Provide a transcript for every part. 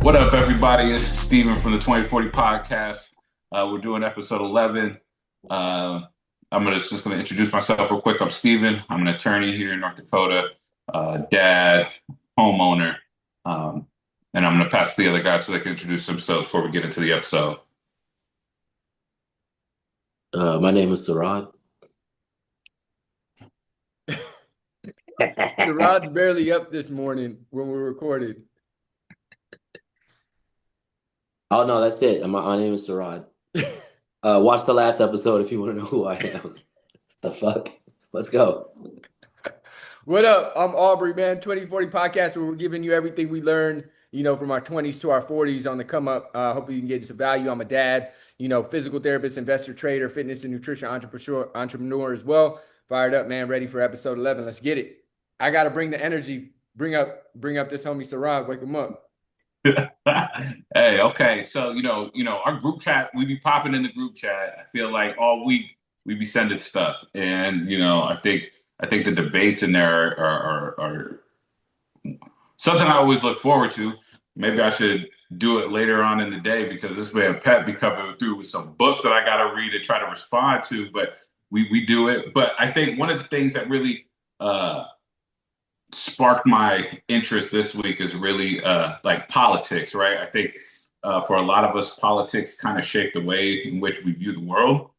What up, everybody? It's Steven from the 2040 podcast. We're doing episode 11. I'm just gonna introduce myself real quick. I'm Steven. I'm an attorney here in North Dakota, dad, homeowner, and I'm gonna pass to the other guys so they can introduce themselves before we get into the episode. My name is Sirod. Rod's barely up this morning when we recorded. Oh no, that's it. My name is Sirod. Watch the last episode if you want to know who I am. The fuck? Let's go. What up? I'm Aubrey, man. 2040 podcast where we're giving you everything we learned, from our 20s to our 40s on the come up. Hopefully you can get some value. I'm a dad, physical therapist, investor, trader, fitness and nutrition entrepreneur as well. Fired up, man. Ready for episode 11. Let's get it. I got to bring the energy. Bring up this homie Sirod. Wake him up. Hey, okay. So, our group chat, we be popping in the group chat. I feel like all week we be sending stuff. And, I think the debates in there are something I always look forward to. Maybe I should do it later on in the day because this man Pep be coming through with some books that I got to read and try to respond to, but we do it. But I think one of the things that really sparked my interest this week is really like politics, right? I think for a lot of us, politics kind of shape the way in which we view the world,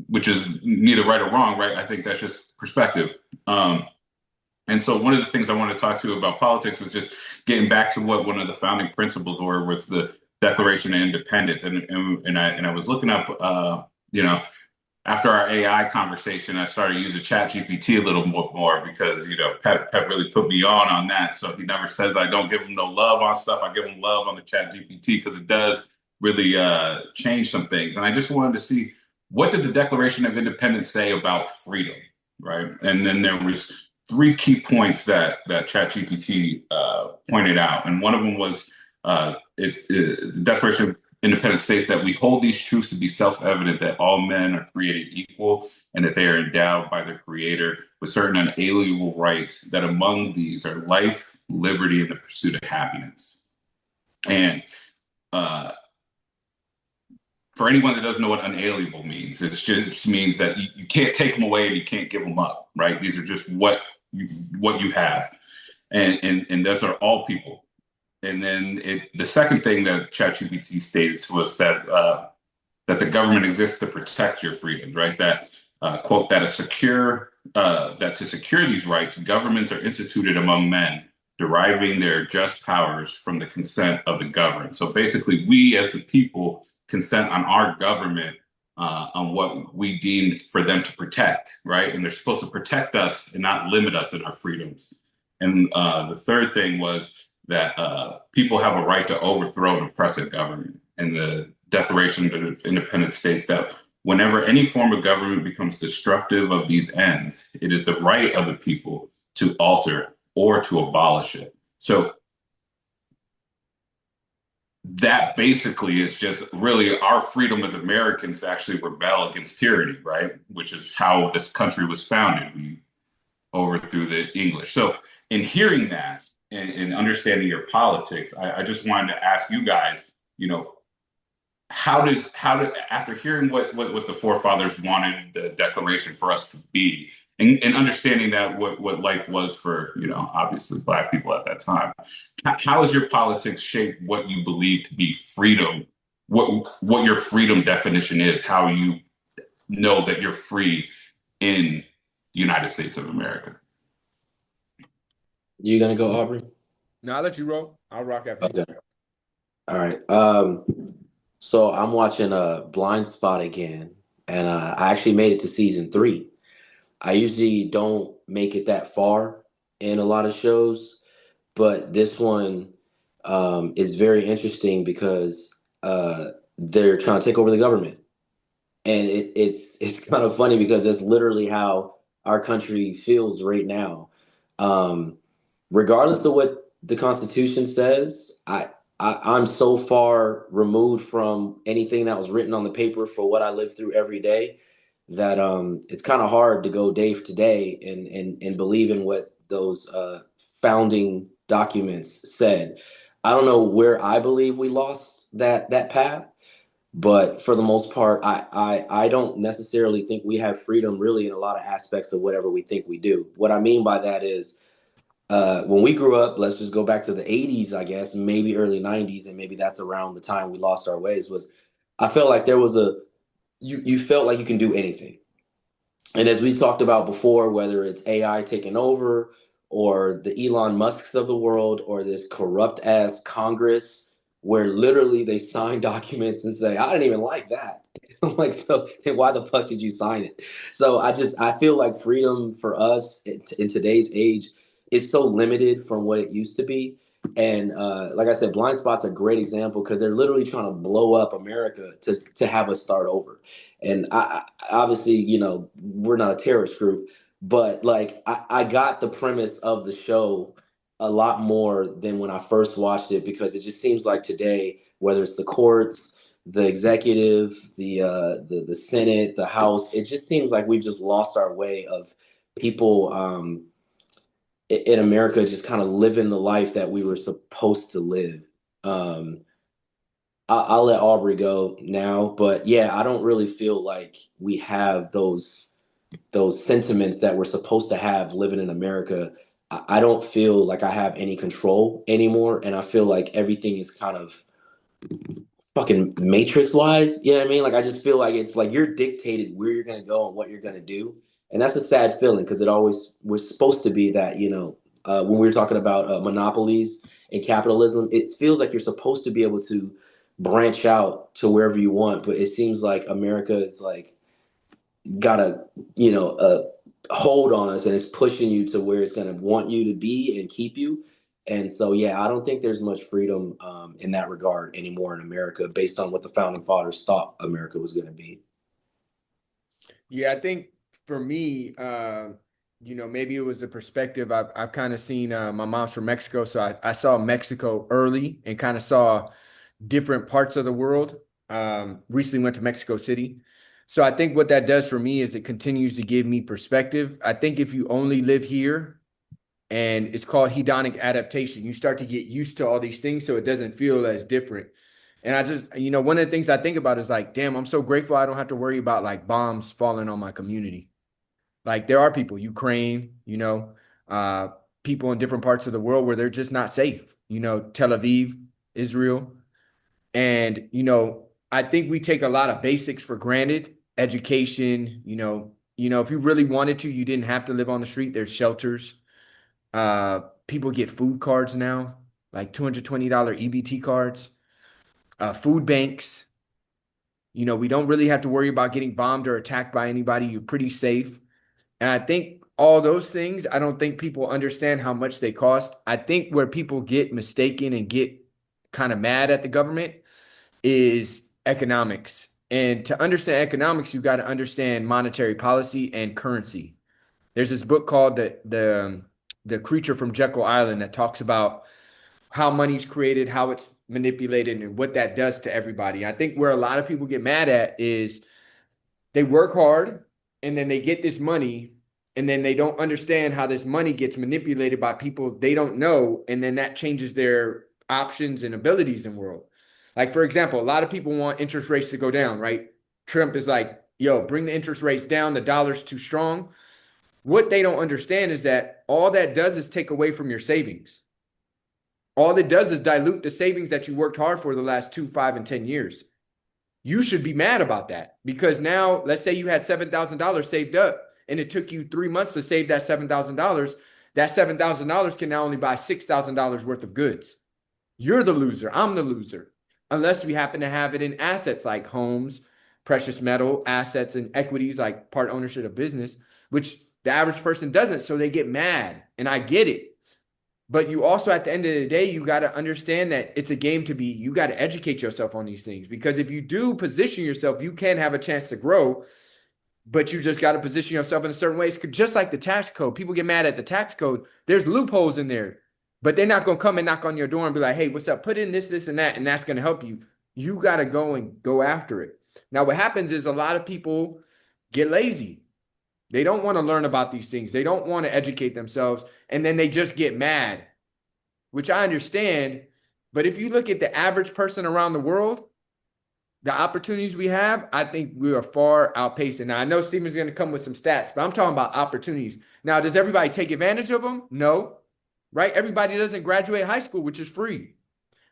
which is neither right or wrong, right? I think that's just perspective. And so one of the things I want to talk to you about politics is just getting back to what one of the founding principles were with the Declaration of Independence. And I was looking up, after our AI conversation, I started using ChatGPT a little more because, Pep really put me on that. So he never says I don't give him no love on stuff. I give him love on the ChatGPT because it does really change some things. And I just wanted to see, what did the Declaration of Independence say about freedom, right? And then there was three key points that ChatGPT pointed out. And one of them was the Declaration of Independence states that we hold these truths to be self-evident, that all men are created equal and that they are endowed by their creator with certain unalienable rights, that among these are life, liberty, and the pursuit of happiness. And for anyone that doesn't know what unalienable means, it just means that you can't take them away and you can't give them up, right? These are just what you have. And those are all people. And then the second thing that ChatGPT states was that the government exists to protect your freedoms, right? That quote, that to secure these rights, governments are instituted among men, deriving their just powers from the consent of the governed. So basically, we as the people consent on our government on what we deem for them to protect, right? And they're supposed to protect us and not limit us in our freedoms. And the third thing was that people have a right to overthrow an oppressive government. And the Declaration of Independence states that whenever any form of government becomes destructive of these ends, it is the right of the people to alter or to abolish it. So that basically is just really our freedom as Americans to actually rebel against tyranny, right? Which is how this country was founded. We overthrew the English. So in hearing that, and understanding your politics, I just wanted to ask you guys, how did after hearing what the forefathers wanted the Declaration for us to be, and understanding that what life was for, obviously Black people at that time, how has your politics shaped what you believe to be freedom, what your freedom definition is, how you know that you're free in the United States of America? You gonna go, Aubrey? No, I'll let you roll. I'll rock after you. Okay. All right. So I'm watching Blind Spot again, and I actually made it to season 3. I usually don't make it that far in a lot of shows, but this one is very interesting because they're trying to take over the government, and it's kind of funny because that's literally how our country feels right now. Regardless of what the Constitution says, I'm so far removed from anything that was written on the paper for what I live through every day that it's kind of hard to go day to day and believe in what those founding documents said. I don't know where I believe we lost that path, but for the most part, I don't necessarily think we have freedom really in a lot of aspects of whatever we think we do. What I mean by that is when we grew up, let's just go back to the 80s, I guess, maybe early 90s, and maybe that's around the time we lost our ways, was I felt like there was you felt like you can do anything. And as we talked about before, whether it's AI taking over or the Elon Musks of the world or this corrupt ass Congress where literally they sign documents and say, I didn't even like that. I'm like, so then why the fuck did you sign it? So I feel like freedom for us in today's age is so limited from what it used to be. And like I said, Blind Spot's a great example because they're literally trying to blow up America to have us start over. And obviously, we're not a terrorist group, but like I got the premise of the show a lot more than when I first watched it because it just seems like today, whether it's the courts, the executive, the Senate, the House, it just seems like we've just lost our way of people in America just kind of living the life that we were supposed to live. Um, I'll let Aubrey go now, but yeah, I don't really feel like we have those sentiments that we're supposed to have living in America. I don't feel like I have any control anymore, and I feel like everything is kind of fucking matrix wise. You know what I mean? Like I just feel like it's like you're dictated where you're gonna go and what you're gonna do, and that's a sad feeling because it always was supposed to be that when we were talking about monopolies and capitalism, it feels like you're supposed to be able to branch out to wherever you want, but it seems like America is like got a hold on us and it's pushing you to where it's going to want you to be and keep you. And so yeah, I don't think there's much freedom in that regard anymore in America based on what the founding fathers thought America was going to be. Yeah, I think for me, maybe it was the perspective. I've kind of seen my mom's from Mexico, so I saw Mexico early and kind of saw different parts of the world. Recently went to Mexico City. So I think what that does for me is it continues to give me perspective. I think if you only live here, and it's called hedonic adaptation, you start to get used to all these things so it doesn't feel as different. And I just, one of the things I think about is like, damn, I'm so grateful I don't have to worry about like bombs falling on my community. Like there are people, Ukraine, people in different parts of the world where they're just not safe, Tel Aviv, Israel. And, I think we take a lot of basics for granted. Education, if you really wanted to, you didn't have to live on the street. There's shelters. People get food cards now, like $220 EBT cards, food banks. We don't really have to worry about getting bombed or attacked by anybody. You're pretty safe. And I think all those things, I don't think people understand how much they cost. I think where people get mistaken and get kind of mad at the government is economics. And to understand economics, you got to understand monetary policy and currency. There's this book called the Creature from Jekyll Island that talks about how money's created, how it's manipulated, and what that does to everybody. I think where a lot of people get mad at is they work hard and then they get this money and then they don't understand how this money gets manipulated by people they don't know. And then that changes their options and abilities in the world. Like, for example, a lot of people want interest rates to go down, right? Trump is like, yo, bring the interest rates down. The dollar's too strong. What they don't understand is that all that does is take away from your savings. All it does is dilute the savings that you worked hard for the last 2, 5, and 10 years. You should be mad about that because now, let's say you had $7,000 saved up and it took you 3 months to save that $7,000. That $7,000 can now only buy $6,000 worth of goods. You're the loser. I'm the loser. Unless we happen to have it in assets like homes, precious metal, assets, and equities like part ownership of business, which the average person doesn't. So they get mad. And I get it. But you also, at the end of the day, you got to understand that it's a game to be, you got to educate yourself on these things. Because if you do position yourself, you can have a chance to grow, but you just got to position yourself in a certain ways. Just like the tax code, people get mad at the tax code. There's loopholes in there, but they're not going to come and knock on your door and be like, hey, what's up? Put in this, this, and that, and that's going to help you. You got to go after it. Now, what happens is a lot of people get lazy. They don't want to learn about these things. They don't want to educate themselves. And then they just get mad. which I understand. But if you look at the average person around the world, the opportunities we have, I think we are far outpacing. Now, I know Steven's going to come with some stats, but I'm talking about opportunities. Now, does everybody take advantage of them? No, right? Everybody doesn't graduate high school, which is free.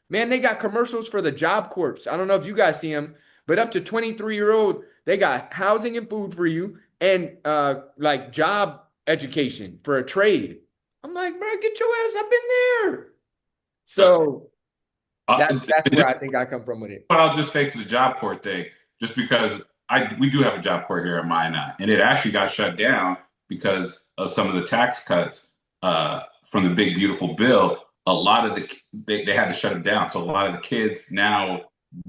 Man, they got commercials for the Job Corps. I don't know if you guys see them, but up to 23-year-old, they got housing and food for you and like job education for a trade. I'm like, bro, get your ass up in there. So that's where I think I come from with it. But I'll just say to the Job Corps thing, just because we do have a Job Corps here in Minot, and it actually got shut down because of some of the tax cuts from the big beautiful bill. A lot of they had to shut it down, so a lot of the kids now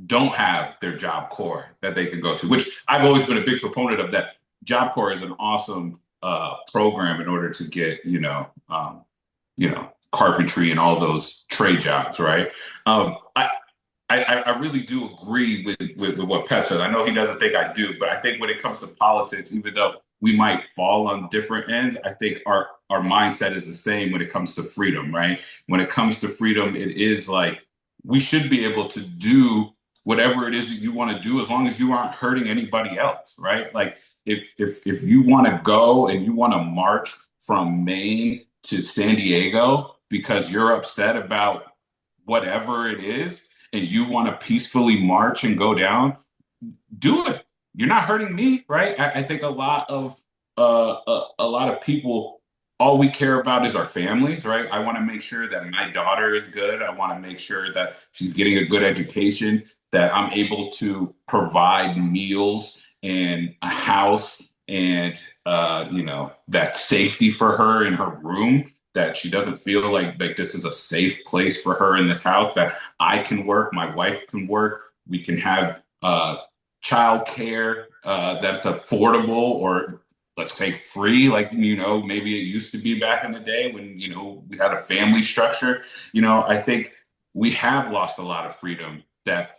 don't have their Job Corps that they can go to. Which I've always been a big proponent of. That Job Corps is an awesome program in order to get carpentry and all those trade jobs, right? I really do agree with what Pep said. I know he doesn't think I do, but I think when it comes to politics, even though we might fall on different ends, I think our mindset is the same when it comes to freedom, right? When it comes to freedom, it is like we should be able to do whatever it is that you want to do as long as you aren't hurting anybody else, right? Like if you want to go and you want to march from Maine to San Diego because you're upset about whatever it is, and you want to peacefully march and go down, do it. You're not hurting me, right? I think a lot of people, all we care about is our families, right? I want to make sure that my daughter is good. I want to make sure that she's getting a good education, that I'm able to provide meals and a house and that safety for her in her room, that she doesn't feel like this is a safe place for her in this house, that I can work, my wife can work, we can have child care that's affordable, or let's say free, like, maybe it used to be back in the day when, we had a family structure. I think we have lost a lot of freedom, that,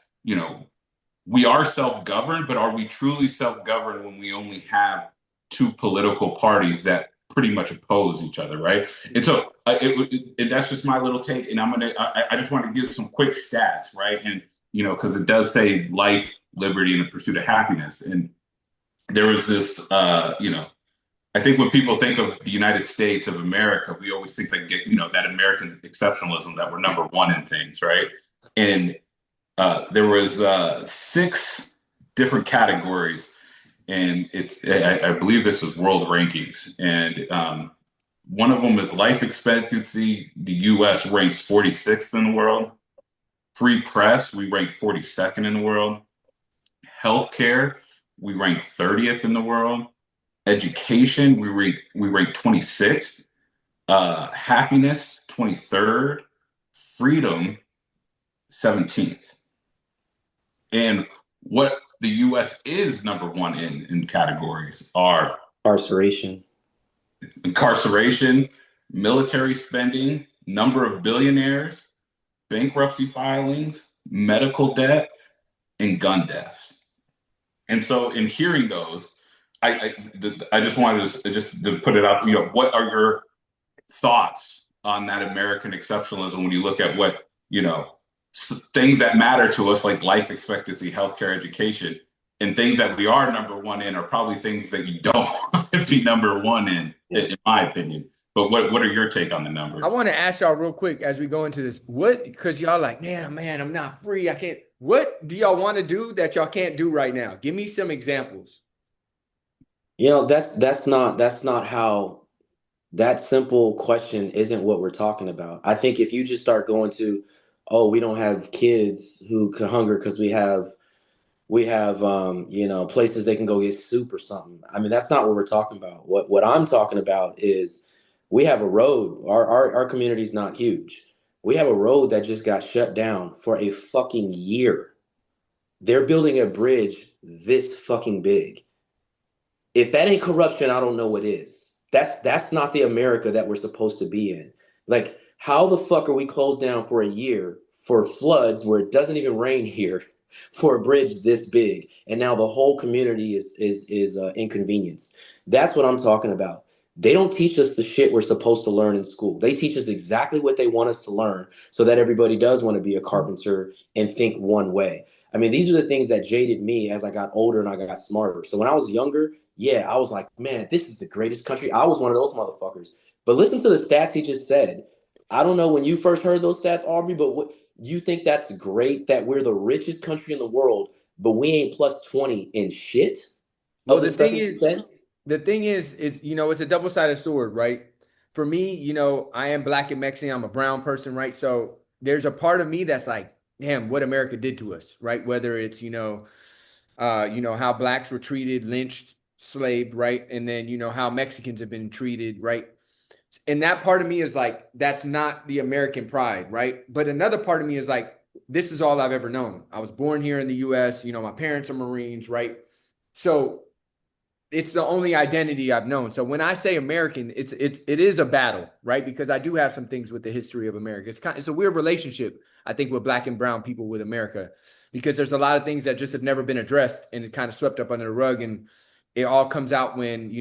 we are self-governed, but are we truly self-governed when we only have two political parties that pretty much oppose each other, right? And so and that's just my little take. And I just want to give some quick stats, right? And because it does say life, liberty, and the pursuit of happiness. And there was this, I think when people think of the United States of America, we always think that American exceptionalism, that we're number one in things, right? And there was 6 different categories. And I believe this is world rankings. And one of them is life expectancy. The US ranks 46th in the world. Free press, we rank 42nd in the world. Healthcare, we rank 30th in the world. Education, we rank 26th. Happiness, 23rd. Freedom, 17th. And what the U.S. is number one in categories are incarceration, military spending, number of billionaires, bankruptcy filings, medical debt, and gun deaths. And so in hearing those, I just wanted to put it out, what are your thoughts on that American exceptionalism when you look at what, things that matter to us, like life expectancy, healthcare, education, and things that we are number one in are probably things that you don't want to be number one in my opinion. But what are your take on the numbers? I want to ask y'all real quick as we go into this, because y'all like, man, I'm not free. I can't. What do y'all want to do that y'all can't do right now? Give me some examples. That's not how. That simple question isn't what we're talking about. I think if you just start going to, oh, we don't have kids who can hunger because we have places they can go get soup or something. I mean, that's not what we're talking about. What I'm talking about is we have a road. Our community is not huge. We have a road that just got shut down for a fucking year. They're building a bridge this fucking big. If that ain't corruption, I don't know what is. That's not the America that we're supposed to be in. Like, how the fuck are we closed down for a year for floods where it doesn't even rain here, for a bridge this big, and now the whole community is inconvenienced? That's what I'm talking about. They don't teach us the shit we're supposed to learn in school. They teach us exactly what they want us to learn so that everybody does want to be a carpenter and think one way. I mean, these are the things that jaded me as I got older and I got smarter. So when I was younger, yeah, I was like, man, this is the greatest country. I was one of those motherfuckers. But listen to the stats he just said. I don't know when you first heard those stats, Aubrey, but you think that's great that we're the richest country in the world, but we ain't plus 20 in shit Well, of the stuff he just said? the thing is, it's a double-sided sword, right? For me, I am black and Mexican. I'm a brown person, right? So there's a part of me that's like, damn, what America did to us, right? Whether it's, how blacks were treated, lynched, slaved, right? And then, how Mexicans have been treated, right? And that part of me is like, that's not the American pride, right? But another part of me is like, this is all I've ever known. I was born here in the US, my parents are Marines, right? So it's the only identity I've known. So when I say American, it is a battle, right? Because I do have some things with the history of America. It's a weird relationship, I think, with black and brown people with America, because there's a lot of things that just have never been addressed and it kind of swept up under the rug. And it all comes out when,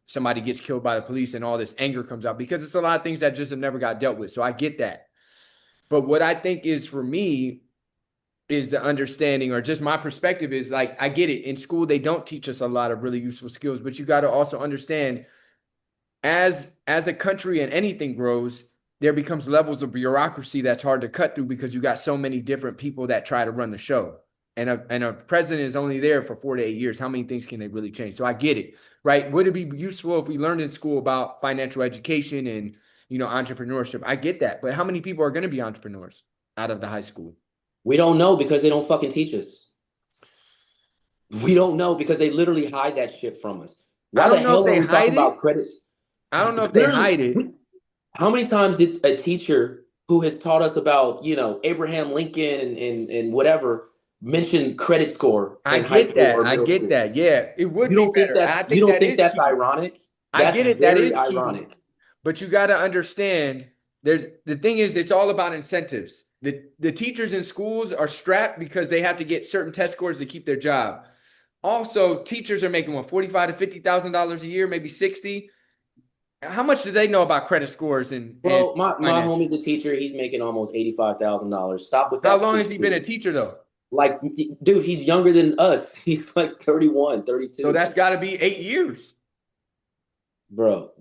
somebody gets killed by the police and all this anger comes out because it's a lot of things that just have never got dealt with. So I get that. But what I think is for me is the understanding, or just my perspective is like, I get it. In school, they don't teach us a lot of really useful skills, but you got to also understand as a country and anything grows, there becomes levels of bureaucracy that's hard to cut through because you got so many different people that try to run the show. And a president is only there for 4 to 8 years. How many things can they really change? So I get it, right? Would it be useful if we learned in school about financial education and, entrepreneurship? I get that. But how many people are going to be entrepreneurs out of the high school? We don't know because they don't fucking teach us. We don't know because they literally hide that shit from us. I Why the don't know if hell are they we talking hide it. about credits? I don't know if they Literally, hide it. how many times did a teacher who has taught us about, Abraham Lincoln and whatever mention credit score I in high get school that. or I middle get school? that. Yeah, it would be better. I You think don't that think is that's key. ironic? I That's get it. That very is key. ironic. But you got to understand, the thing is, it's all about incentives. The teachers in schools are strapped because they have to get certain test scores to keep their job. Also, teachers are making what, $45,000 to $50,000 a year, maybe 60. How much do they know about credit scores and Bro, my finance? homie's a teacher. He's making almost $85,000. Stop with How that long stupid has he been a shit. teacher though? Like, dude, he's younger than us. He's like 31, So 32. that's got to be 8 years. Bro,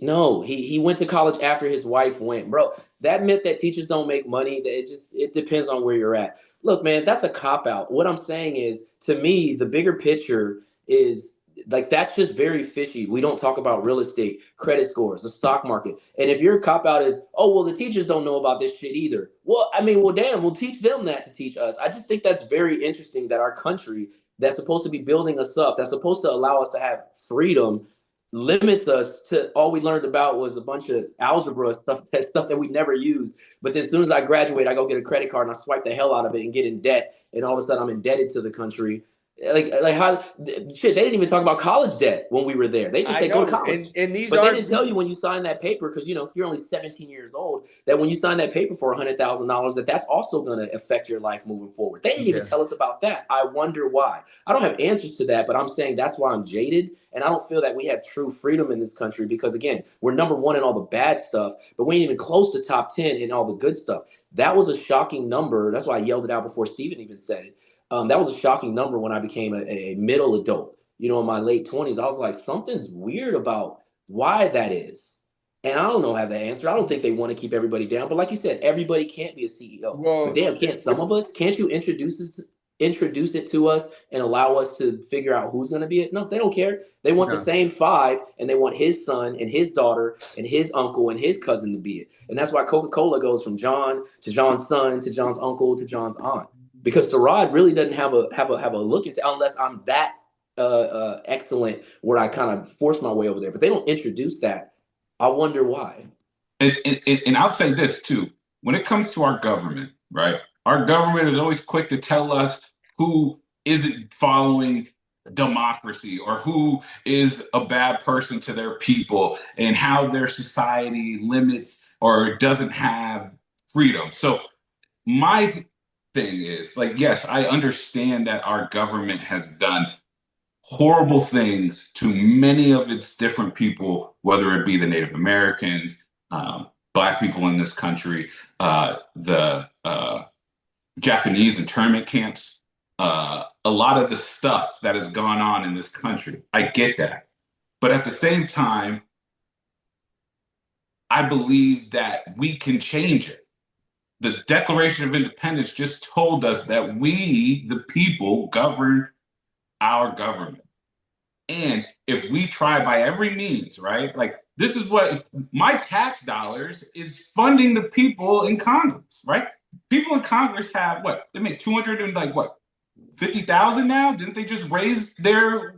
no, he went to college after his wife went. Bro, that myth that teachers don't make money, it depends on where you're at. Look, man, that's a cop out. What I'm saying is, to me, the bigger picture is like that's just very fishy. We don't talk about real estate, credit scores, the stock market. And if your cop out is, oh, well, the teachers don't know about this shit either. Well, I mean, well, damn, we'll teach them that to teach us. I just think that's very interesting that our country that's supposed to be building us up, that's supposed to allow us to have freedom limits us to all we learned about was a bunch of algebra stuff that we never used. But then as soon as I graduate, I go get a credit card and I swipe the hell out of it and get in debt. And all of a sudden I'm indebted to the country. Like how shit, they didn't even talk about college debt when we were there. They just I said go to know, college. and these But they are didn't tell you when you signed that paper, because you're only 17 years old, that when you sign that paper for $100,000, that's also going to affect your life moving forward. They didn't even yeah. tell us about that. I wonder why. I don't have answers to that, but I'm saying that's why I'm jaded, and I don't feel that we have true freedom in this country because again, we're number one in all the bad stuff, but we ain't even close to top 10 in all the good stuff. That was a shocking number. That's why I yelled it out before Steven even said it. That was a shocking number when I became a middle adult. In my late 20s, I was like, something's weird about why that is. And I don't know how the answer. I don't think they want to keep everybody down. But like you said, everybody can't be a CEO. But Well, damn, can't some of us? Can't you introduce it to us and allow us to figure out who's going to be it? No, they don't care. They want the no. same five, and they want his son and his daughter and his uncle and his cousin to be it. And that's why Coca-Cola goes from John to John's son to John's uncle to John's aunt. Because Sirod really doesn't have a look into, unless I'm that excellent where I kind of force my way over there. But they don't introduce that. I wonder why. And I'll say this too. When it comes to our government, right? Our government is always quick to tell us who isn't following democracy or who is a bad person to their people and how their society limits or doesn't have freedom. So my thing is like, yes, I understand that our government has done horrible things to many of its different people, whether it be the Native Americans, Black people in this country, the Japanese internment camps, a lot of the stuff that has gone on in this country. I get that. But at the same time, I believe that we can change it. The Declaration of Independence just told us that we, the people, govern our government. And if we try by every means, right? Like this is what my tax dollars is funding the people in Congress, right? People in Congress have what? They make 200 and like what? 50,000 now? Didn't they just raise their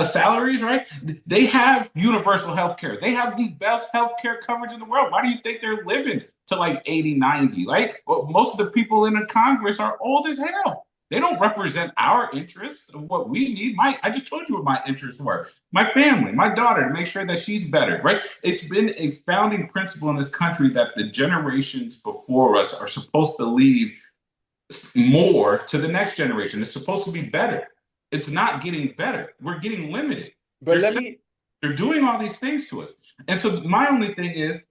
salaries, right? They have universal health care. They have the best health care coverage in the world. Why do you think they're living to like 80, 90, right? Well, most of the people in the Congress are old as hell. They don't represent our interests of what we need. I just told you what my interests were. My family, my daughter, to make sure that she's better, right? It's been a founding principle in this country that the generations before us are supposed to leave more to the next generation. It's supposed to be better. It's not getting better. We're getting limited. But they're doing all these things to us. And so my only thing is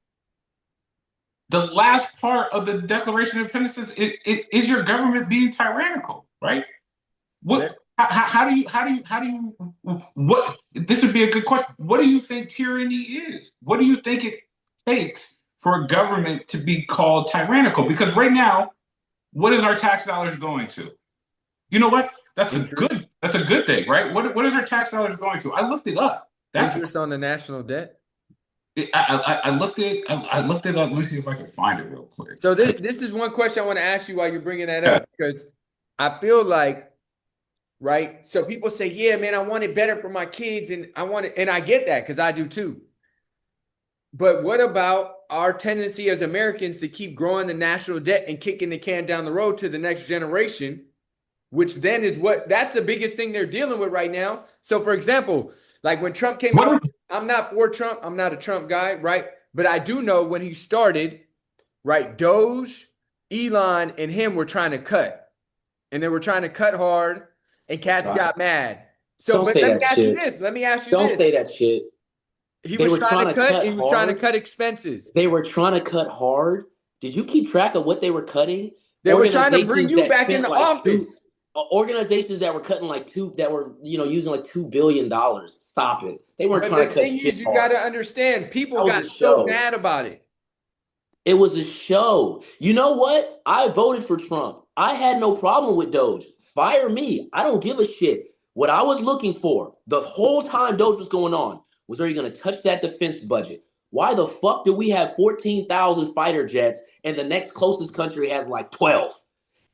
the last part of the Declaration of Independence is your government being tyrannical, right? What? How do you? What? This would be a good question. What do you think tyranny is? What do you think it takes for a government to be called tyrannical? Because right now, what is our tax dollars going to? You know what? That's a good thing, right? What is our tax dollars going to? I looked it up. That's interest on the national debt. I looked it up. Let me see if I can find it real quick. So this is one question I want to ask you while you're bringing that up, because I feel like, right? So people say, yeah, man, I want it better for my kids, and I want it, and I get that because I do too. But what about our tendency as Americans to keep growing the national debt and kicking the can down the road to the next generation, which then is that's the biggest thing they're dealing with right now. So for example, like when Trump came out, I'm not for Trump. I'm not a Trump guy, right? But I do know when he started, right, Doge, Elon, and him were trying to cut. And they were trying to cut hard, and cats got mad. So but let me ask you this. Let me ask you this. Don't say that shit. He was trying to cut. He was trying to cut expenses. They were trying to cut hard. Did you keep track of what they were cutting? They were trying to bring you back in the office. Organizations that were cutting using like $2 billion. Stop it. They weren't trying to cut shit. The thing is, you got to understand, people got so mad about it. It was a show. You know what? I voted for Trump. I had no problem with Doge. Fire me. I don't give a shit. What I was looking for the whole time Doge was going on was, are you going to touch that defense budget? Why the fuck do we have 14,000 fighter jets and the next closest country has like 12?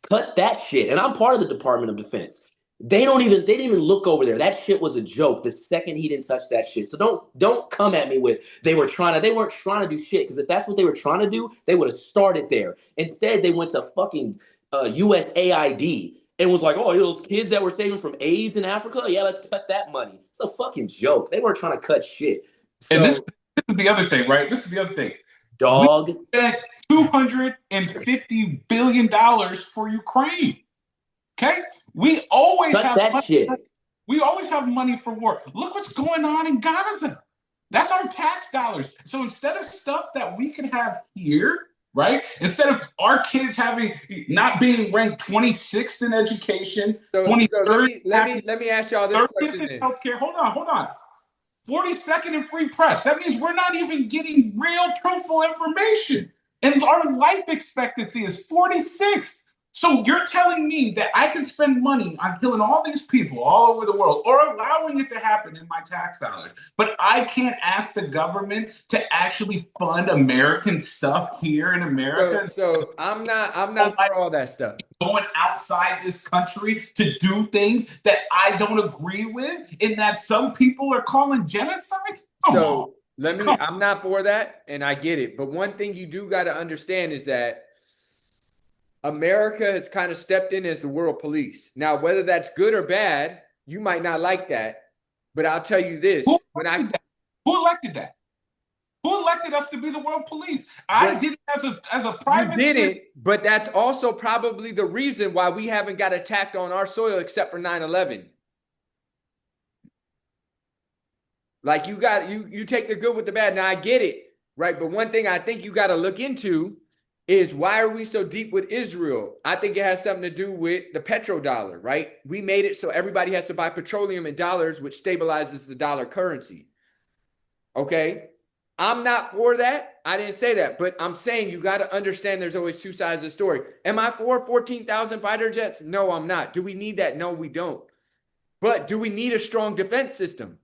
Cut that shit. And I'm part of the Department of Defense. They didn't even look over there. That shit was a joke the second he didn't touch that shit. So don't come at me with they weren't trying to do shit, because if that's what they were trying to do, they would have started there. Instead, they went to fucking USAID and was like, oh, those kids that were saving from AIDS in Africa, yeah, let's cut that money. It's a fucking joke. They weren't trying to cut shit. So, and this is the other thing, right? This is the other thing. Dog. We spent $250 billion for Ukraine. Okay? We always have money for war. Look what's going on in Gaza. That's our tax dollars. So instead of stuff that we can have here, right? Instead of our kids not being ranked 26th in education, 23rd. Let me ask y'all this question. In healthcare. Hold on. 42nd in free press. That means we're not even getting real, truthful information. And our life expectancy is 46th. So you're telling me that I can spend money on killing all these people all over the world, or allowing it to happen in my tax dollars, but I can't ask the government to actually fund American stuff here in America? So I'm not for all that stuff. Going outside this country to do things that I don't agree with, and that some people are calling genocide? I'm not for that, and I get it. But one thing you do got to understand is that America has kind of stepped in as the world police. Now, whether that's good or bad, you might not like that, but I'll tell you this. Who elected that? Who elected us to be the world police? I did it as a private. You didn't, but that's also probably the reason why we haven't got attacked on our soil except for 9/11. Like you take the good with the bad. Now I get it, right? But one thing I think you got to look into is why are we so deep with Israel? I think it has something to do with the petrodollar, right? We made it so everybody has to buy petroleum in dollars, which stabilizes the dollar currency. Okay. I'm not for that. I didn't say that, but I'm saying you got to understand there's always two sides of the story. Am I for 14,000 fighter jets? No, I'm not. Do we need that? No, we don't. But do we need a strong defense system?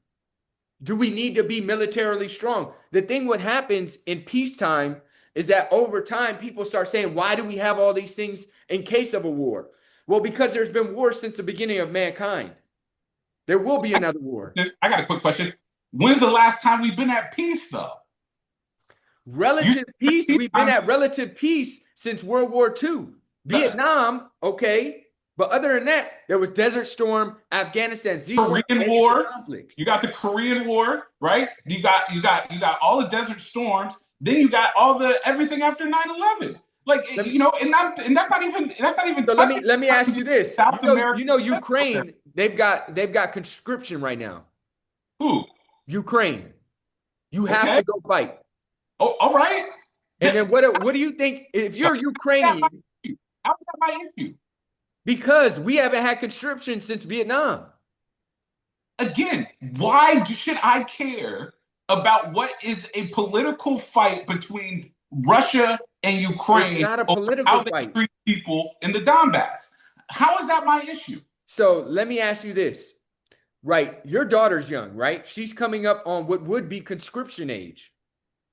Do we need to be militarily strong? The thing what happens in peacetime is that over time, people start saying, why do we have all these things in case of a war? Well, because there's been wars since the beginning of mankind. There will be another war. I got a quick question. When's the last time we've been at peace, though? Relative peace, we've been at relative peace since World War II. Vietnam, okay. But other than that, there was Desert Storm, Afghanistan, Korean War. Conflicts. You got the Korean War, right? You got all the Desert Storms. Then you got all the everything after 9/11. Like and that's not even. So let me ask you this. South America. Ukraine. They've got conscription right now. Who? Ukraine. You have to go fight. Oh, all right. And then what do you think if you're Ukrainian? How is that my issue? Because we haven't had conscription since Vietnam. Again, why should I care about what is a political fight between Russia and Ukraine? It's not a political fight. They treat people in the Donbass. How is that my issue? So let me ask you this. Right, your daughter's young, right? She's coming up on what would be conscription age.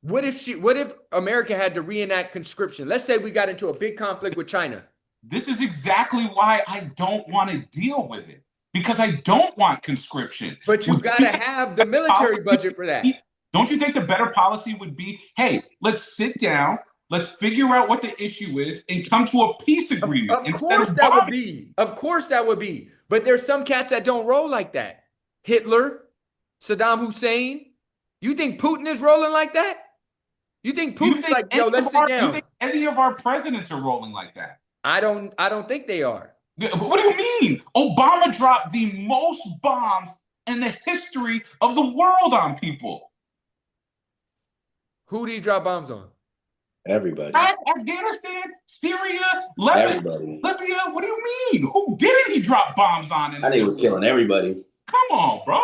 What if America had to reenact conscription? Let's say we got into a big conflict with China. This is exactly why I don't want to deal with it, because I don't want conscription. But you got to have the military budget for that. Don't you think the better policy would be, hey, let's sit down, let's figure out what the issue is, and come to a peace agreement? Of course that would be. Of course that would be. But there's some cats that don't roll like that. Hitler, Saddam Hussein. You think Putin is rolling like that? You think Putin's like, yo, let's sit down? You think any of our presidents are rolling like that? I don't think they are. What do you mean? Obama dropped the most bombs in the history of the world on people. Who did he drop bombs on? Everybody. Afghanistan, Syria, Libya. What do you mean? Who didn't he drop bombs on? I think he was killing everybody. Come on, bro.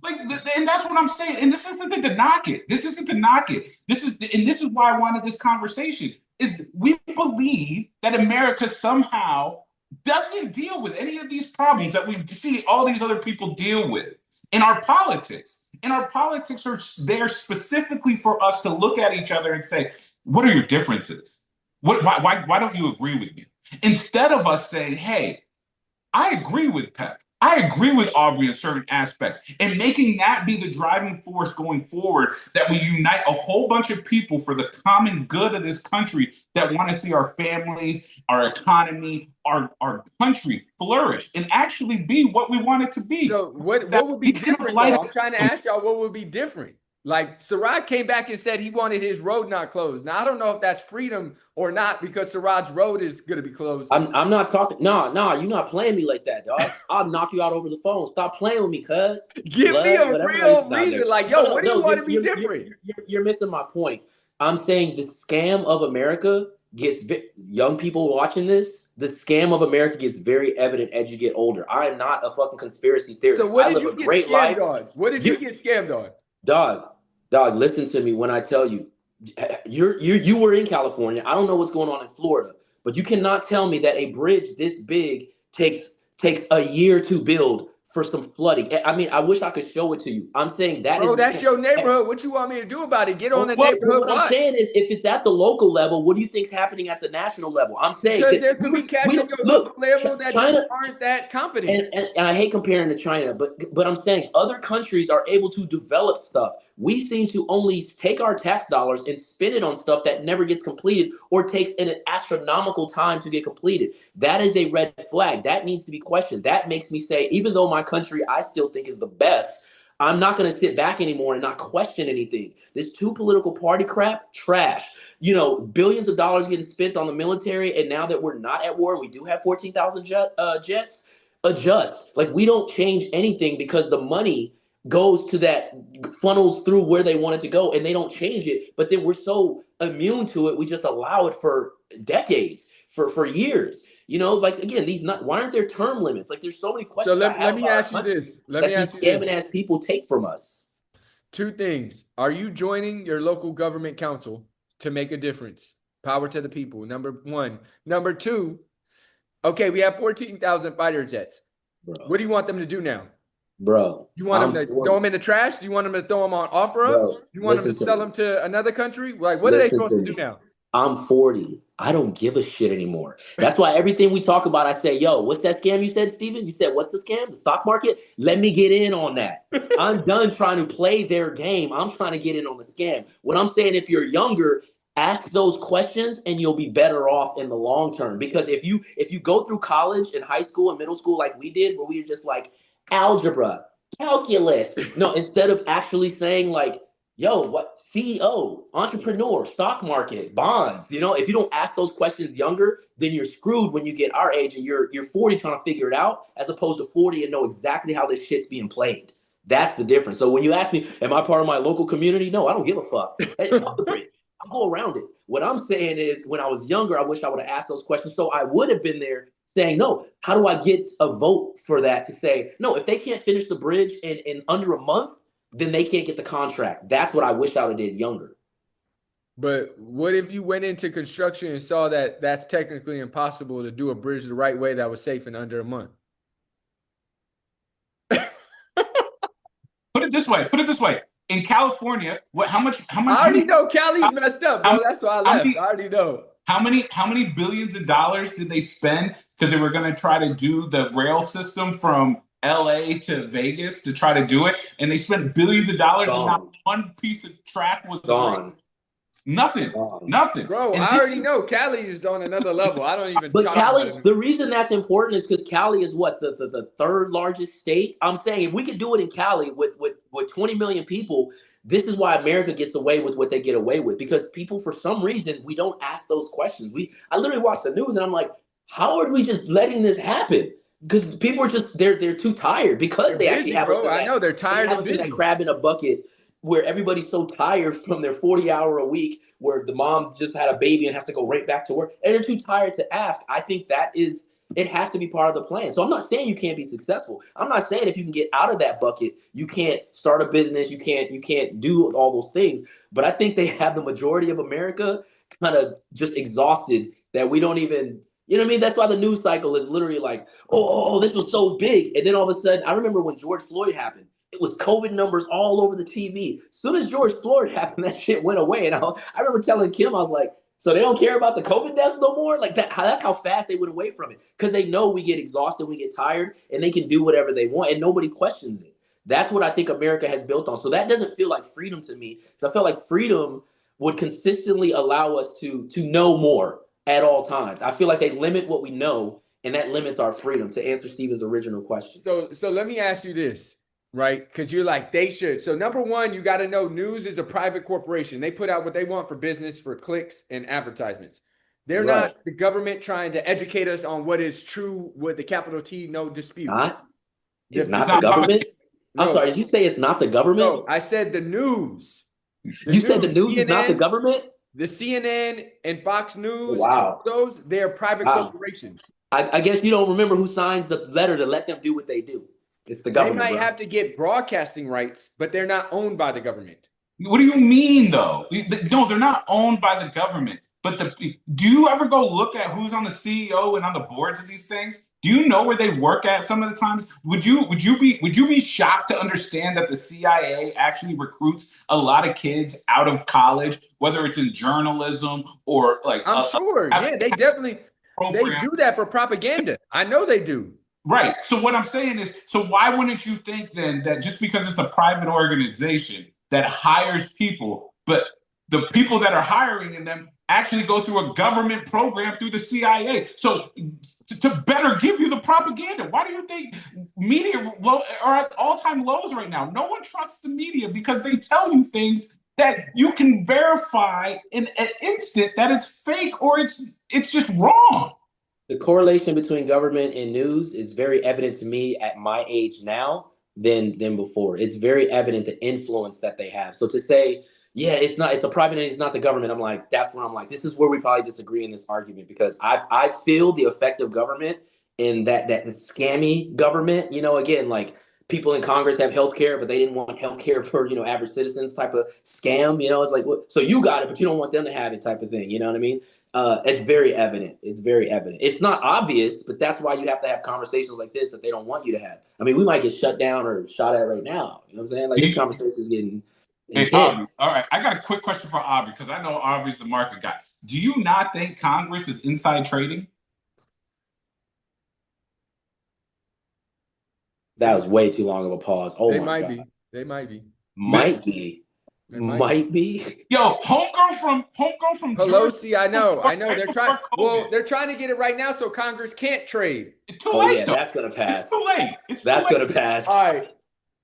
Like, and that's what I'm saying. And this isn't to knock it. This is why I wanted this conversation. Is we believe that America somehow doesn't deal with any of these problems that we see all these other people deal with in our politics. And our politics are there specifically for us to look at each other and say, what are your differences? Why don't you agree with me? Instead of us saying, hey, I agree with Pep. I agree with Aubrey in certain aspects, and making that be the driving force going forward, that we unite a whole bunch of people for the common good of this country that want to see our families, our economy, our country flourish and actually be what we want it to be. So what would be different? I'm trying to ask y'all what would be different. Like Sirod came back and said he wanted his road not closed. Now I don't know if that's freedom or not, because Sirod's road is going to be closed. I'm not talking. No, you're not playing me like that, dog. I'll knock you out over the phone. Stop playing with me, cuz. Give me a real reason. Like, yo, what do you want to be different? You're missing my point. I'm saying the scam of America gets young people watching this. The scam of America gets very evident as you get older. I am not a fucking conspiracy theorist. So what did you get scammed on? What did you get scammed on? Dog, listen to me when I tell you. You were in California. I don't know what's going on in Florida, but you cannot tell me that a bridge this big takes a year to build for some flooding. I mean, I wish I could show it to you. I'm saying that Bro, that's your neighborhood. What you want me to do about it? Get on the neighborhood. What I'm saying is, if it's at the local level, what do you think's happening at the national level? I'm saying because there could be cats on your local level that China, just aren't that competent. And I hate comparing to China, but I'm saying other countries are able to develop stuff. We seem to only take our tax dollars and spend it on stuff that never gets completed or takes an astronomical time to get completed. That is a red flag. That needs to be questioned. That makes me say, even though my country I still think is the best, I'm not going to sit back anymore and not question anything. This two political party crap, trash. You know, billions of dollars getting spent on the military, and now that we're not at war, we do have 14,000 jets. Adjust. Like, we don't change anything because the money goes to that, funnels through where they want it to go, and they don't change it. But then we're so immune to it, we just allow it for decades, for years. You know, like, again, why aren't there term limits? Like, there's so many So questions I have let me about our ask you country this. Let that me these ask you scamming this. ass people take from us. Two things. Are you joining your local government council to make a difference? Power to the people. Number one. Number two, okay, we have 14,000 fighter jets. Bro, What do you want them to do now? bro, You want them to throw them in the trash? Do you want them to throw them on OfferUp? bro, Do you want them to listen to sell me. them to another country? Like, what are they Listen supposed to to do me. now? I'm 40. I don't give a shit anymore. That's why everything we talk about, I say, yo, what's that scam you said, Steven? You said, what's the scam? The stock market? Let me get in on that. I'm done trying to play their game. I'm trying to get in on the scam. What I'm saying, if you're younger, ask those questions and you'll be better off in the long term. Because if you go through college and high school and middle school like we did, where we were just like algebra, calculus. No, instead of actually saying like, yo, what CEO, entrepreneur, stock market, bonds, if you don't ask those questions younger, then you're screwed when you get our age and you're 40 trying to figure it out, as opposed to 40 and know exactly how this shit's being played. That's the difference. So when you ask me, am I part of my local community? No, I don't give a fuck. Hey, fuck the bridge. I'll go around it. What I'm saying is, when I was younger, I wish I would have asked those questions. So I would have been there saying, no, how do I get a vote for that to say, no, if they can't finish the bridge in under a month, then they can't get the contract. That's what I wish I would have did younger. But what if you went into construction and saw that that's technically impossible to do a bridge the right way that was safe in under a month? Put it this way. In California, how much? I already know Cali's messed up, bro. That's why I left. I already know. How many billions of dollars did they spend because they were going to try to do the rail system from LA to Vegas to try to do it, and they spent billions of dollars and not one piece of track was gone. Nothing. Bro, And I already know Cali is on another level. I don't even. But Cali, the reason that's important is because Cali is what, the third largest state. I'm saying, if we could do it in Cali with 20 million people, this is why America gets away with what they get away with, because people, for some reason, we don't ask those questions. I literally watch the news and I'm like, how are we just letting this happen? Because people are just they're too tired, because they actually have us. I know they're tired and busy. That crab in a bucket, where everybody's so tired from their 40-hour a week, where the mom just had a baby and has to go right back to work, and they're too tired to ask. I think it has to be part of the plan. So I'm not saying you can't be successful. I'm not saying if you can get out of that bucket, you can't start a business, you can't do all those things. But I think they have the majority of America kind of just exhausted, that we don't even, you know what I mean? That's why the news cycle is literally like, oh, this was so big. And then all of a sudden, I remember when George Floyd happened, it was COVID numbers all over the TV. As soon as George Floyd happened, that shit went away. And I remember telling Kim, I was like, so they don't care about the COVID deaths no more? Like that, that's how fast they went away from it. Because they know we get exhausted, we get tired, and they can do whatever they want, and nobody questions it. That's what I think America has built on. So that doesn't feel like freedom to me. So I feel like freedom would consistently allow us to know more at all times. I feel like they limit what we know, and that limits our freedom, to answer Steven's original question. So let me ask you this. Right? Because you're like, they should. So number one, you got to know news is a private corporation. They put out what they want for business, for clicks and advertisements. They're not the government trying to educate us on what is true with the capital T, no dispute. It's not the government? I'm sorry, did you say it's not the government? No, I said the news. You said the news is not the government? The CNN and Fox News, wow, they're private corporations. I guess you don't remember who signs the letter to let them do what they do. It's the government. They might have to get broadcasting rights, but they're not owned by the government. What do you mean, though? No, they're not owned by the government. But do you ever go look at who's on the CEO and on the boards of these things? Do you know where they work at some of the times? Would you be shocked to understand that the CIA actually recruits a lot of kids out of college, whether it's in journalism or like? I'm sure. Yeah, they definitely they do that for propaganda. I know they do. Right. So what I'm saying is, so why wouldn't you think then that just because it's a private organization that hires people, but the people that are hiring in them actually go through a government program through the CIA. So to better give you the propaganda. Why do you think media are at all-time lows right now? No one trusts the media because they tell you things that you can verify in an instant that it's fake or it's just wrong. The correlation between government and news is very evident to me at my age now than before. It's very evident the influence that they have. So to say, yeah, it's a private entity, it's not the government. I'm like, that's when I'm like, this is where we probably disagree in this argument because I feel the effect of government in that scammy government. Again, like people in Congress have health care, but they didn't want health care for average citizens type of scam. It's like, so you got it, but you don't want them to have it type of thing. You know what I mean? It's very evident. It's very evident. It's not obvious, but that's why you have to have conversations like this that they don't want you to have. I mean, we might get shut down or shot at right now. You know what I'm saying? Like this conversation is getting intense. Hey, Aubrey, all right, I got a quick question for Aubrey because I know Aubrey's the market guy. Do you not think Congress is inside trading? That was way too long of a pause. Oh They my might God. be. They might be. Might be. Might be. Yo, homegirl from Pelosi, Georgia. I know. They're trying to get it right now so Congress can't trade. It's too late, though. That's gonna pass. It's too late. That's gonna pass. All right.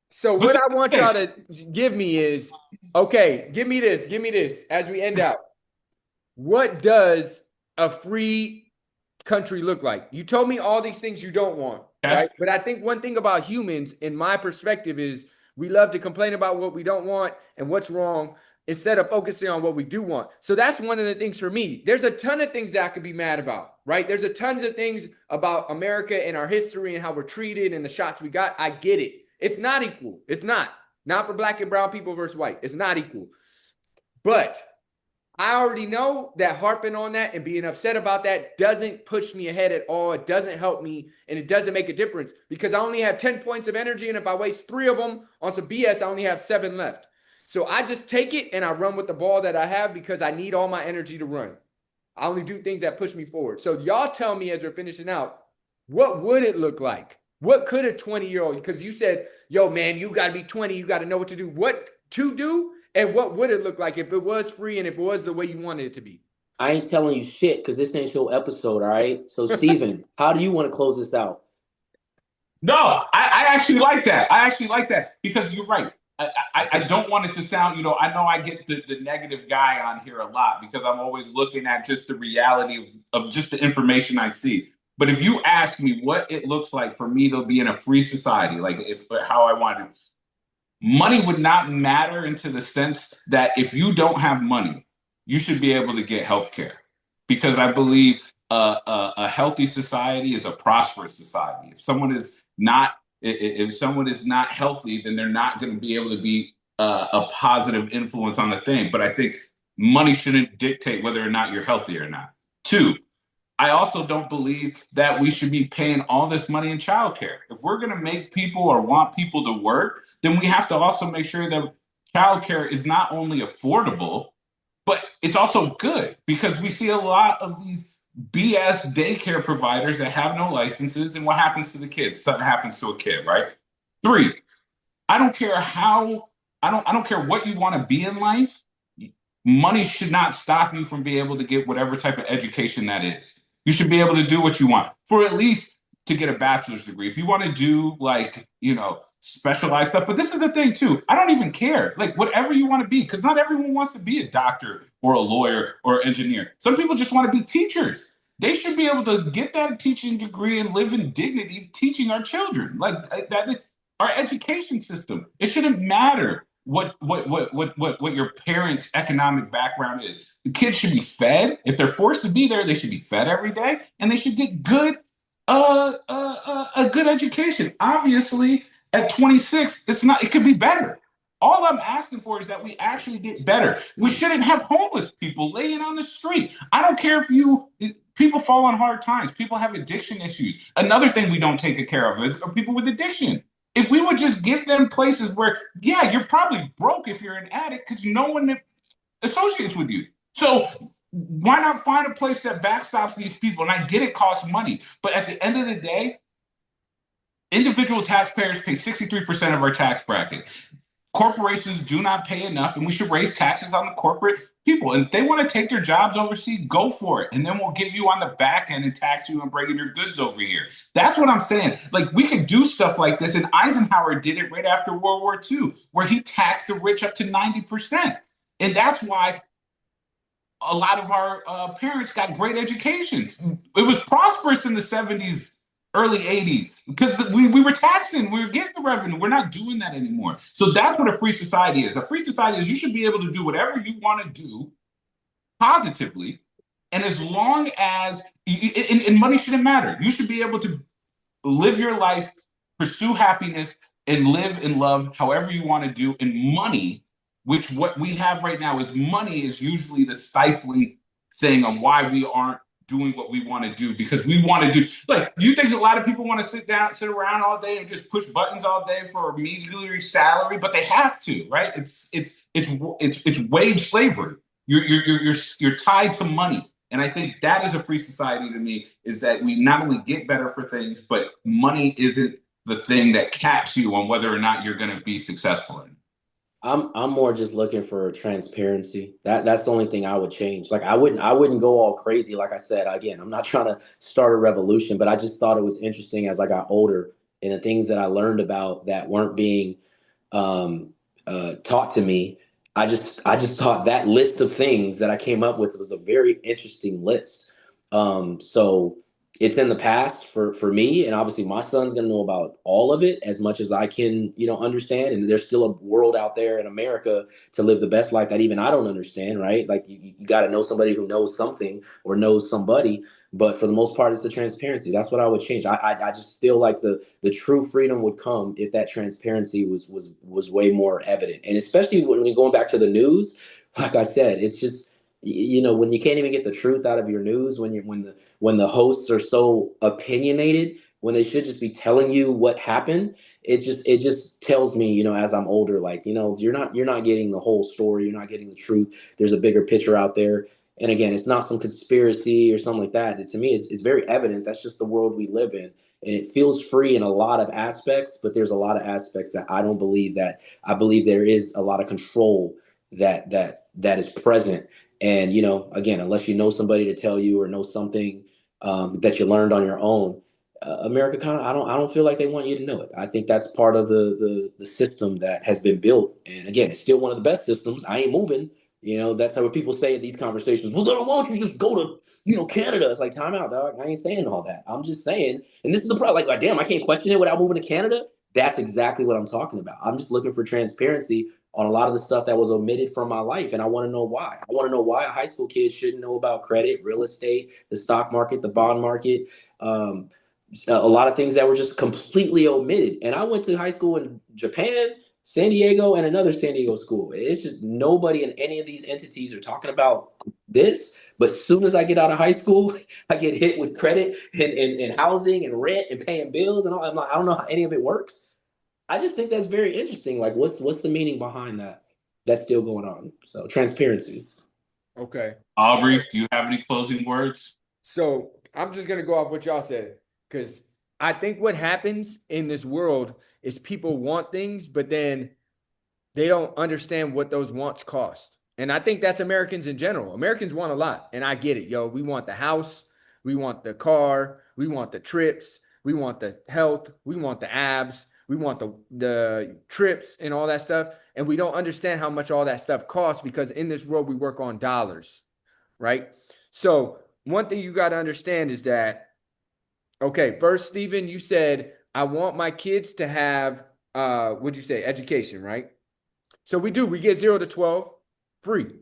So what I want y'all to give me is, okay, give me this as we end out. What does a free country look like? You told me all these things you don't want, right? But I think one thing about humans, in my perspective, is we love to complain about what we don't want and what's wrong instead of focusing on what we do want. So that's one of the things for me. There's a ton of things that I could be mad about, right? There's a tons of things about America and our history and how we're treated and the shots we got. I get it. It's not equal. It's not for black and brown people versus white. It's not equal. But I already know that harping on that and being upset about that doesn't push me ahead at all. It doesn't help me and it doesn't make a difference because I only have 10 points of energy. And if I waste 3 of them on some BS, I only have 7 left. So I just take it and I run with the ball that I have because I need all my energy to run. I only do things that push me forward. So y'all tell me as we're finishing out, what would it look like? What could a 20-year-old, because you said, yo, man, you got to be 20. You got to know what to do. What to do? And what would it look like if it was free and if it was the way you wanted it to be? I ain't telling you shit because this ain't your episode, all right? So, Steven, how do you want to close this out? No, I actually like that. I actually like that because you're right. I don't want it to sound, I know I get the negative guy on here a lot because I'm always looking at just the reality of just the information I see. But if you ask me what it looks like for me to be in a free society, like how I want it, money would not matter into the sense that if you don't have money, you should be able to get health care. Because I believe a healthy society is a prosperous society. If someone is not healthy, then they're not going to be able to be a positive influence on the thing. But I think money shouldn't dictate whether or not you're healthy or not. 2, I also don't believe that we should be paying all this money in childcare. If we're going to make people or want people to work, then we have to also make sure that childcare is not only affordable, but it's also good because we see a lot of these BS daycare providers that have no licenses. And what happens to the kids? Something happens to a kid, right? 3, I don't care I don't care what you want to be in life. Money should not stop you from being able to get whatever type of education that is. You should be able to do what you want for at least to get a bachelor's degree. If you want to do specialized stuff, but this is the thing too. I don't even care, like whatever you want to be, because not everyone wants to be a doctor or a lawyer or an engineer. Some people just want to be teachers. They should be able to get that teaching degree and live in dignity teaching our children. Like that, our education system. It shouldn't matter what your parents' economic background is. The kids should be fed. If they're forced to be there, they should be fed every day, and they should get a good education. Obviously, at 26, it could be better. All I'm asking for is that we actually get better. We shouldn't have homeless people laying on the street. I don't care if people fall on hard times. People have addiction issues. Another thing we don't take care of are people with addiction. If we would just give them places where, yeah, you're probably broke if you're an addict because no one associates with you. So why not find a place that backstops these people? And I get it costs money, but at the end of the day, individual taxpayers pay 63% of our tax bracket. corporations do not pay enough, and we should raise taxes on the corporate people. And if they want to take their jobs overseas, go for it. And then we'll give you on the back end and tax you and bringing your goods over here. That's what I'm saying. Like, we could do stuff like this. And Eisenhower did it right after World War II, where he taxed the rich up to 90%. And that's why a lot of our parents got great educations. It was prosperous in the 70s, early 80s, because we were taxing, we were getting the revenue. We're not doing that anymore. So that's what a free society is. A free society is you should be able to do whatever you want to do positively. And as long as, and money shouldn't matter. You should be able to live your life, pursue happiness, and live and love however you want to do. And money, which what we have right now is money, is usually the stifling thing on why we aren't doing what we want to do, because we want to do, like, do you think a lot of people want to sit around all day and just push buttons all day for a measly salary? But they have to, right? It's wage slavery. You're tied to money. And I think that is a free society to me, is that we not only get better for things, but money isn't the thing that caps you on whether or not you're going to be successful in. I'm more just looking for transparency. That's the only thing I would change. Like, I wouldn't go all crazy. Like I said, again, I'm not trying to start a revolution, but I just thought it was interesting as I got older, and the things that I learned about that weren't being taught to me. I just thought that list of things that I came up with was a very interesting list. So it's in the past for me, and obviously my son's going to know about all of it as much as I can, understand. And there's still a world out there in America to live the best life that even I don't understand, right? Like, you got to know somebody who knows something or knows somebody. But for the most part, it's the transparency. That's what I would change. I just feel like the true freedom would come if that transparency was way more evident. And especially when you're going back to the news, like I said, it's just, when you can't even get the truth out of your news, when the hosts are so opinionated, when they should just be telling you what happened, it just tells me, as I'm older, like, you're not getting the whole story, you're not getting the truth. There's a bigger picture out there. And again, it's not some conspiracy or something like that. To me, it's very evident. That's just the world we live in. And it feels free in a lot of aspects, but there's a lot of aspects that I don't believe that. I believe there is a lot of control that is present. And, again, unless you know somebody to tell you or know something that you learned on your own, America kind of, I don't feel like they want you to know it. I think that's part of the system that has been built. And again, it's still one of the best systems. I ain't moving. That's how people say at these conversations. Well, then why don't you just go to, Canada? It's like, time out, dog. I ain't saying all that. I'm just saying, and this is the problem. Like, damn, I can't question it without moving to Canada. That's exactly what I'm talking about. I'm just looking for transparency on a lot of the stuff that was omitted from my life. And I want to know why. I want to know why a high school kid shouldn't know about credit, real estate, the stock market, the bond market, a lot of things that were just completely omitted. And I went to high school in Japan, San Diego, and another San Diego school. It's just nobody in any of these entities are talking about this. But as soon as I get out of high school, I get hit with credit and housing and rent and paying bills and all. I'm like, I don't know how any of it works. I just think that's very interesting. Like, what's the meaning behind that? That's still going on. So, transparency. Okay. Aubrey, do you have any closing words? So I'm just going to go off what y'all said, because I think what happens in this world is people want things, but then they don't understand what those wants cost. And I think that's Americans in general. Americans want a lot, and I get it, yo. We want the house, we want the car, we want the trips, we want the health, we want the abs, we want the trips and all that stuff. And we don't understand how much all that stuff costs, because in this world we work on dollars, right? So one thing you got to understand is that, okay, first, Stephen, you said, I want my kids to have, what'd you say, education, right? So we do. We get 0 to 12 free.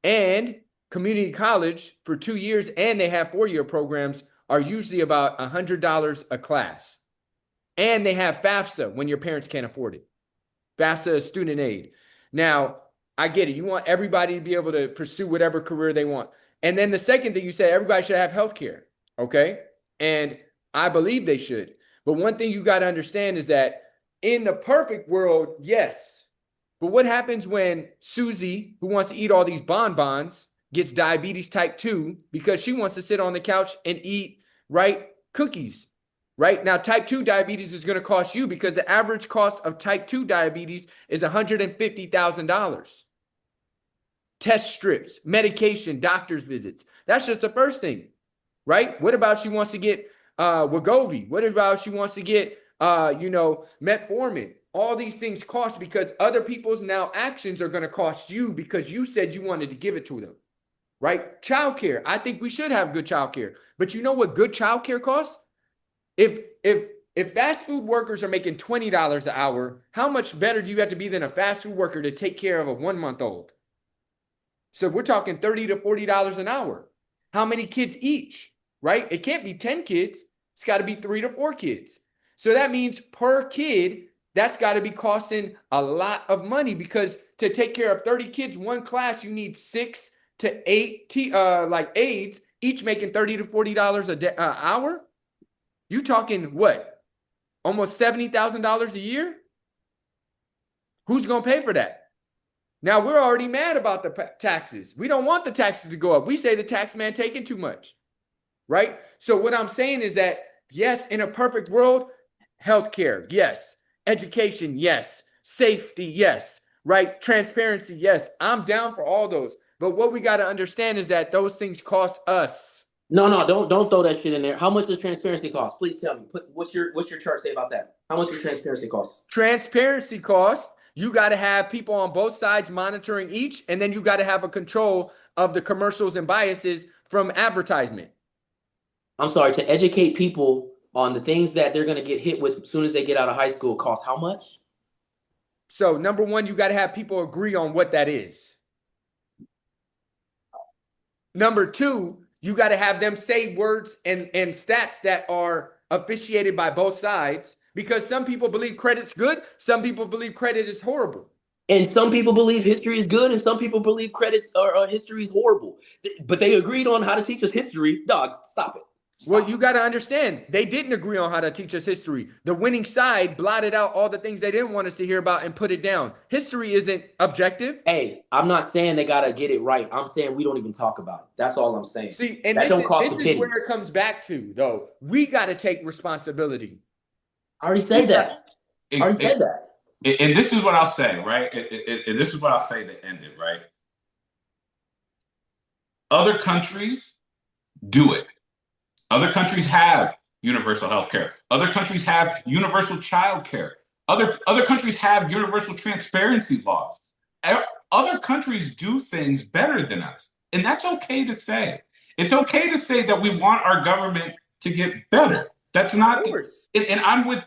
And community college for 2 years, and they have 4-year programs, are usually about $100 a class. And they have FAFSA when your parents can't afford it. FAFSA is student aid. Now, I get it. You want everybody to be able to pursue whatever career they want. And then the second thing you said, everybody should have health care. Okay? And I believe they should. But one thing you got to understand is that in the perfect world, yes. But what happens when Susie, who wants to eat all these bonbons, gets diabetes type 2 because she wants to sit on the couch and eat, right, cookies? right? Now, type 2 diabetes is going to cost you because the average cost of type 2 diabetes is $150,000. Test strips, medication, doctor's visits. That's just the first thing, right? What about she wants to get Wegovy? What about she wants to get, metformin? All these things cost because other people's now actions are going to cost you because you said you wanted to give it to them, right? Childcare. I think we should have good childcare. But you know what good childcare costs? If fast food workers are making $20 an hour, how much better do you have to be than a fast food worker to take care of a 1-month-old? So we're talking $30 to $40 an hour. How many kids each, right? It can't be 10 kids. It's got to be 3 to 4 kids. So that means per kid, that's got to be costing a lot of money because to take care of 30 kids, one class, you need 6 to 8 aides, each making $30 to $40 an hour. You talking what? Almost $70,000 a year? Who's going to pay for that? Now, we're already mad about the taxes. We don't want the taxes to go up. We say the tax man taking too much, right? So what I'm saying is that, yes, in a perfect world, healthcare, yes. Education, yes. Safety, yes. Right? Transparency, yes. I'm down for all those. But what we got to understand is that those things cost us. No, don't throw that shit in there. How much does transparency cost? Please tell me. What's your chart say about that? How much does transparency cost? Transparency cost. You got to have people on both sides monitoring each, and then you got to have a control of the commercials and biases from advertisement. I'm sorry, to educate people on the things that they're going to get hit with as soon as they get out of high school costs how much? So number one, you got to have people agree on what that is. Number two, you got to have them say words and stats that are officiated by both sides. Because some people believe credit's good. Some people believe credit is horrible. And some people believe history is good. And some people believe credit or history is horrible. But they agreed on how to teach us history. Dog, stop it. Well, you got to understand, they didn't agree on how to teach us history. The winning side blotted out all the things they didn't want us to hear about and put it down. History isn't objective. Hey, I'm not saying they got to get it right. I'm saying we don't even talk about it. That's all I'm saying. See, and this is where it comes back to, though. We got to take responsibility. I already said that. And this is what I'll say, right? And this is what I'll say to end it, right? Other countries do it. Other countries have universal health care. Other countries have universal child care. Other countries have universal transparency laws. Other countries do things better than us. And that's okay to say. It's okay to say that we want our government to get better. That's not, and I'm with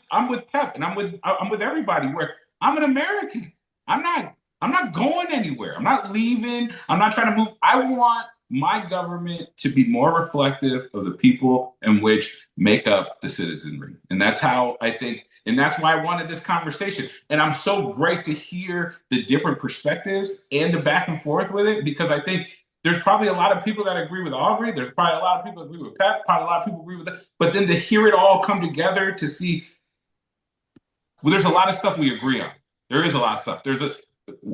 Pep, and I'm with everybody. Where I'm an American, I'm not going anywhere. I'm not leaving. I'm not trying to move. I want my government to be more reflective of the people in which make up the citizenry, and that's how I think. And that's why I wanted this conversation. And I'm so great to hear the different perspectives and the back and forth with it, because I think there's probably a lot of people that agree with Aubrey. There's probably a lot of people that agree with Pep. Probably a lot of people agree with that. But then to hear it all come together to see, well, there's a lot of stuff we agree on. There is a lot of stuff.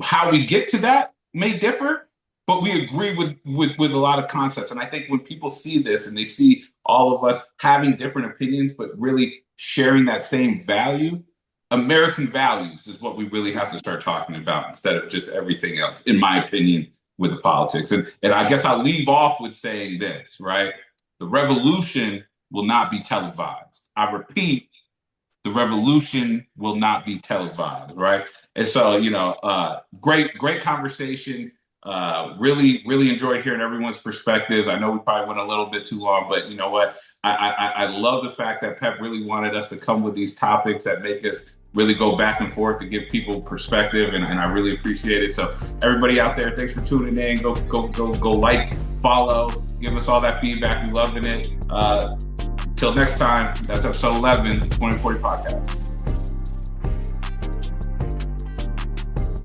How we get to that may differ, but we agree with a lot of concepts. And I think when people see this and they see all of us having different opinions, but really sharing that same value, American values is what we really have to start talking about instead of just everything else, in my opinion, with the politics. And I guess I'll leave off with saying this, right? The revolution will not be televised. I repeat, the revolution will not be televised, right? And so, great conversation. Really enjoyed hearing everyone's perspectives. I know we probably went a little bit too long, but you know what? I love the fact that Pep really wanted us to come with these topics that make us really go back and forth to give people perspective, and I really appreciate it. So everybody out there, thanks for tuning in. Go like, follow, give us all that feedback. We're loving it. Till next time, that's episode 11, 2040 Podcast.